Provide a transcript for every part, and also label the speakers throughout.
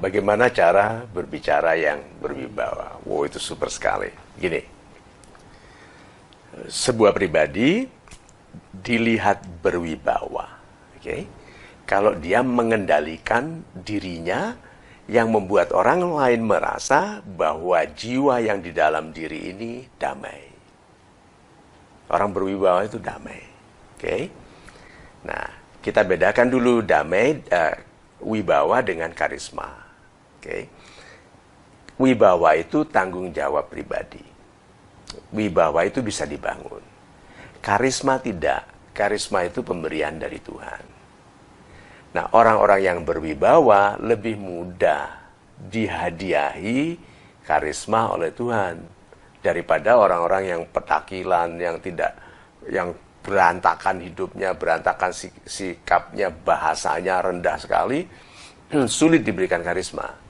Speaker 1: Bagaimana cara berbicara yang berwibawa? Wow, itu super sekali. Gini, sebuah pribadi dilihat berwibawa. Oke? Kalau dia mengendalikan dirinya yang membuat orang lain merasa bahwa jiwa yang di dalam diri ini damai. Orang berwibawa itu damai. Oke? Nah, kita bedakan dulu damai, wibawa dengan karisma. Oke? Wibawa itu tanggung jawab pribadi. Wibawa itu bisa dibangun. Karisma tidak. Karisma itu pemberian dari Tuhan. Nah, orang-orang yang berwibawa lebih mudah dihadiahi karisma oleh Tuhan daripada orang-orang yang petakilan, yang berantakan hidupnya, berantakan sikapnya, bahasanya rendah sekali, sulit diberikan karisma.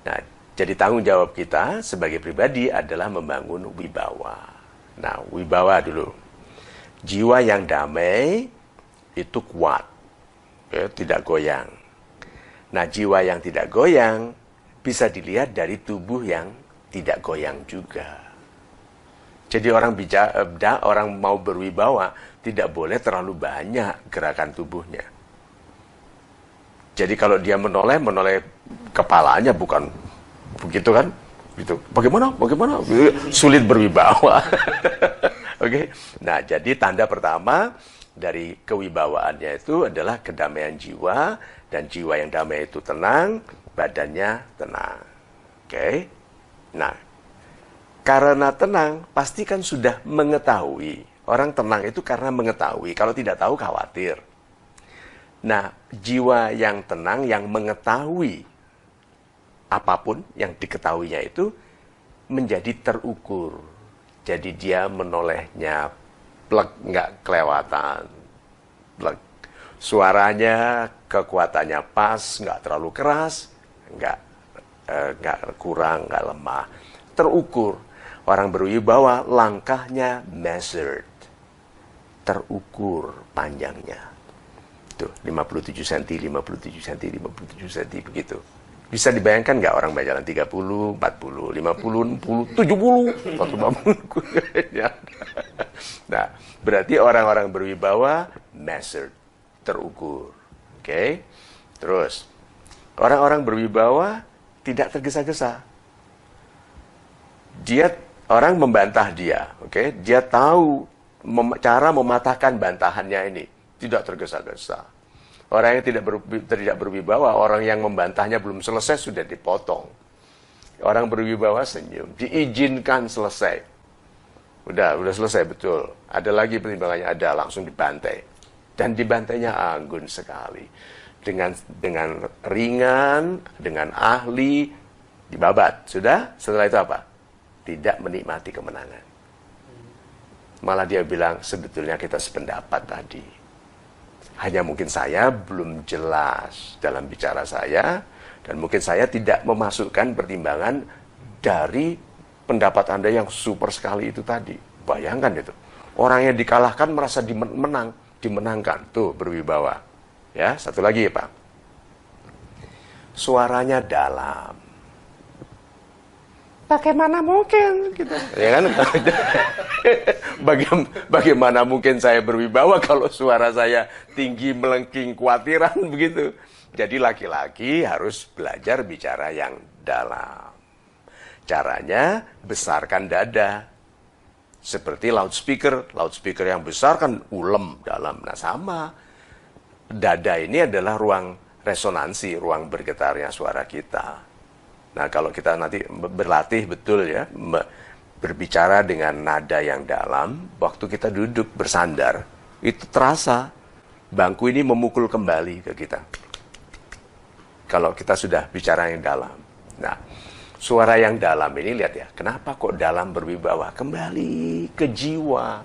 Speaker 1: Nah, jadi tanggung jawab kita sebagai pribadi adalah membangun wibawa. Nah, wibawa dulu. Jiwa yang damai itu kuat, ya, tidak goyang. Nah, jiwa yang tidak goyang bisa dilihat dari tubuh yang tidak goyang juga. Jadi orang mau berwibawa tidak boleh terlalu banyak gerakan tubuhnya. Jadi kalau dia menoleh kepalanya, bukan begitu kan? Gitu. Bagaimana? Sulit berwibawa. Oke. Nah, jadi tanda pertama dari kewibawaannya itu adalah kedamaian jiwa, dan jiwa yang damai itu tenang, badannya tenang. Oke. Nah, karena tenang, pasti kan sudah mengetahui. Orang tenang itu karena mengetahui. Kalau tidak tahu, khawatir. Nah, jiwa yang tenang, yang mengetahui apapun yang diketahuinya itu menjadi terukur. Jadi dia menolehnya plek, nggak kelewatan. Plek. Suaranya, kekuatannya pas, nggak terlalu keras, nggak kurang, nggak lemah. Terukur. Orang berwibawa langkahnya measured. Terukur panjangnya. Tuh, 57 cm, 57 cm, 57 cm, begitu. Bisa dibayangkan nggak orang berjalan 30, 40, 50, 60, 70, 150. Nah, berarti orang-orang berwibawa measured, terukur. Oke? Terus, orang-orang berwibawa tidak tergesa-gesa. Orang membantah dia, oke? Dia tahu cara mematahkan bantahannya ini, tidak tergesa-gesa. Orang yang tidak berwibawa, orang yang membantahnya belum selesai sudah dipotong. Orang berwibawa senyum, diizinkan selesai. Udah selesai, betul. Ada lagi pertimbangannya, ada, langsung dibantai. Dan dibantainya anggun sekali. Dengan ringan, dengan ahli, dibabat. Sudah? Setelah itu apa? Tidak menikmati kemenangan. Malah dia bilang, sebetulnya kita sependapat tadi. Hanya mungkin saya belum jelas dalam bicara saya, dan mungkin saya tidak memasukkan pertimbangan dari pendapat Anda yang super sekali itu tadi. Bayangkan itu. Orang yang dikalahkan merasa dimenangkan. Tuh, berwibawa. Ya, satu lagi ya Pak. Suaranya dalam. Bagaimana mungkin gitu. Ya kan? Bagaimana mungkin saya berwibawa kalau suara saya tinggi, melengking, khawatiran begitu. Jadi laki-laki harus belajar bicara yang dalam. Caranya besarkan dada. Seperti loudspeaker yang besar kan ulem dalam. Nah, sama. Dada ini adalah ruang resonansi, ruang bergetarnya suara kita. Nah, kalau kita nanti berlatih betul ya, berbicara dengan nada yang dalam, waktu kita duduk bersandar, itu terasa bangku ini memukul kembali ke kita. Kalau kita sudah bicara yang dalam. Nah, suara yang dalam ini, lihat ya, kenapa kok dalam berwibawa? Kembali ke jiwa.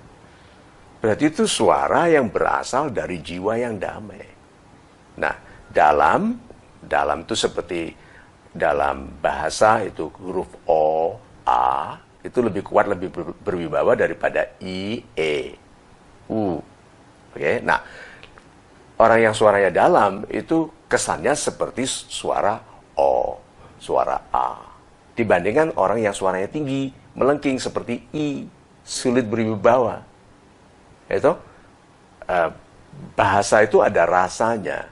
Speaker 1: Berarti itu suara yang berasal dari jiwa yang damai. Nah, dalam itu seperti dalam bahasa itu huruf O, A, itu lebih kuat, lebih berwibawa daripada I, E, U. Oke, nah, orang yang suaranya dalam itu kesannya seperti suara O, suara A. Dibandingkan orang yang suaranya tinggi, melengking seperti I, sulit berwibawa. Itu bahasa itu ada rasanya.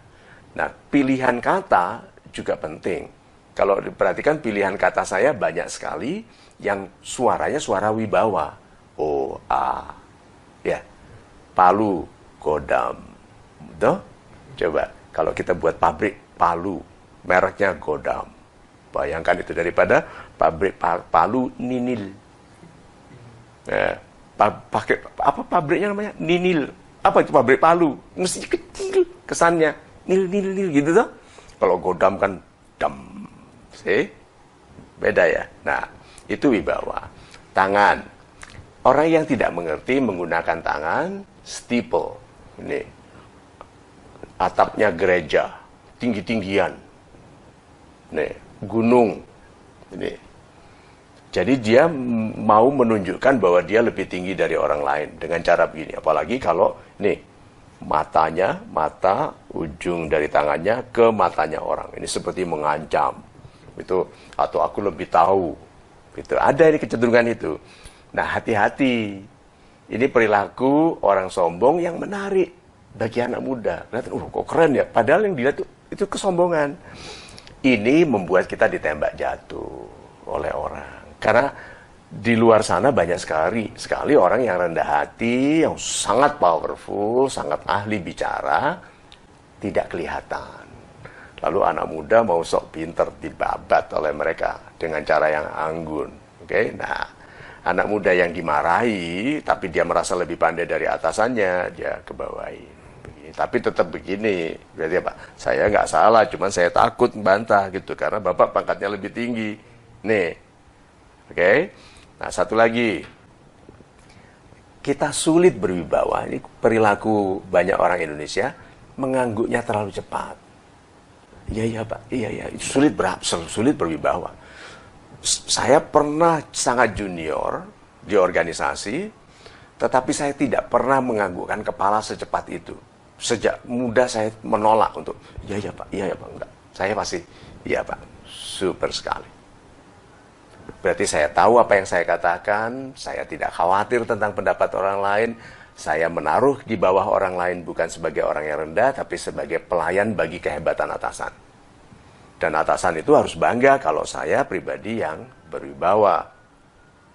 Speaker 1: Nah, pilihan kata juga penting. Kalau diperhatikan pilihan kata saya banyak sekali yang suaranya suara wibawa. O, A. Ya. Palu, Godam. Tuh? Coba, kalau kita buat pabrik palu, mereknya Godam. Bayangkan itu daripada pabrik palu Ninil. Ya, pakai apa pabriknya namanya? Ninil. Apa itu pabrik palu? Mesti kecil kesannya. Nil gitu tuh. Kalau Godam kan dam. See? Beda ya. Nah, itu wibawa. Tangan. Orang yang tidak mengerti menggunakan tangan, steeple. Ini atapnya gereja, tinggi-tinggian. Nih, gunung. Ini. Jadi dia mau menunjukkan bahwa dia lebih tinggi dari orang lain dengan cara begini. Apalagi kalau nih matanya, mata ujung dari tangannya ke matanya orang. Ini seperti mengancam. Itu atau aku lebih tahu. Itu ada ini kecenderungan itu. Nah, hati-hati. Ini perilaku orang sombong yang menarik bagi anak muda. Lihat, kok keren ya. Padahal yang dilihat itu kesombongan. Ini membuat kita ditembak jatuh oleh orang. Karena di luar sana banyak sekali orang yang rendah hati, yang sangat powerful, sangat ahli bicara, tidak kelihatan. Lalu anak muda mau sok pinter dibabat oleh mereka dengan cara yang anggun. Oke, nah anak muda yang dimarahi, tapi dia merasa lebih pandai dari atasannya, dia kebawain. Tapi tetap begini, berarti apa? Saya nggak salah, cuman saya takut membantah gitu, karena bapak pangkatnya lebih tinggi. Nih, oke? Nah, satu lagi, kita sulit berwibawa. Ini perilaku banyak orang Indonesia, mengangguknya terlalu cepat. Iya Pak, iya, sulit berwibawa. Saya pernah sangat junior di organisasi, tetapi saya tidak pernah menganggukkan kepala secepat itu. Sejak muda saya menolak untuk, iya Pak, enggak. Saya pasti, iya Pak, super sekali. Berarti saya tahu apa yang saya katakan, saya tidak khawatir tentang pendapat orang lain, saya menaruh di bawah orang lain bukan sebagai orang yang rendah, tapi sebagai pelayan bagi kehebatan atasan. Dan atasan itu harus bangga kalau saya pribadi yang berwibawa.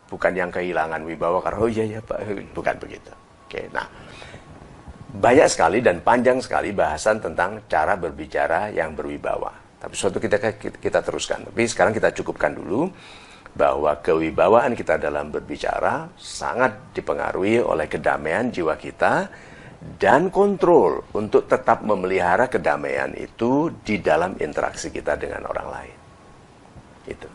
Speaker 1: Bukan yang kehilangan wibawa karena, oh iya Pak, bukan begitu. Oke, nah, banyak sekali dan panjang sekali bahasan tentang cara berbicara yang berwibawa. Tapi suatu kita teruskan. Tapi sekarang kita cukupkan dulu bahwa kewibawaan kita dalam berbicara sangat dipengaruhi oleh kedamaian jiwa kita dan kontrol untuk tetap memelihara kedamaian itu di dalam interaksi kita dengan orang lain. Itu.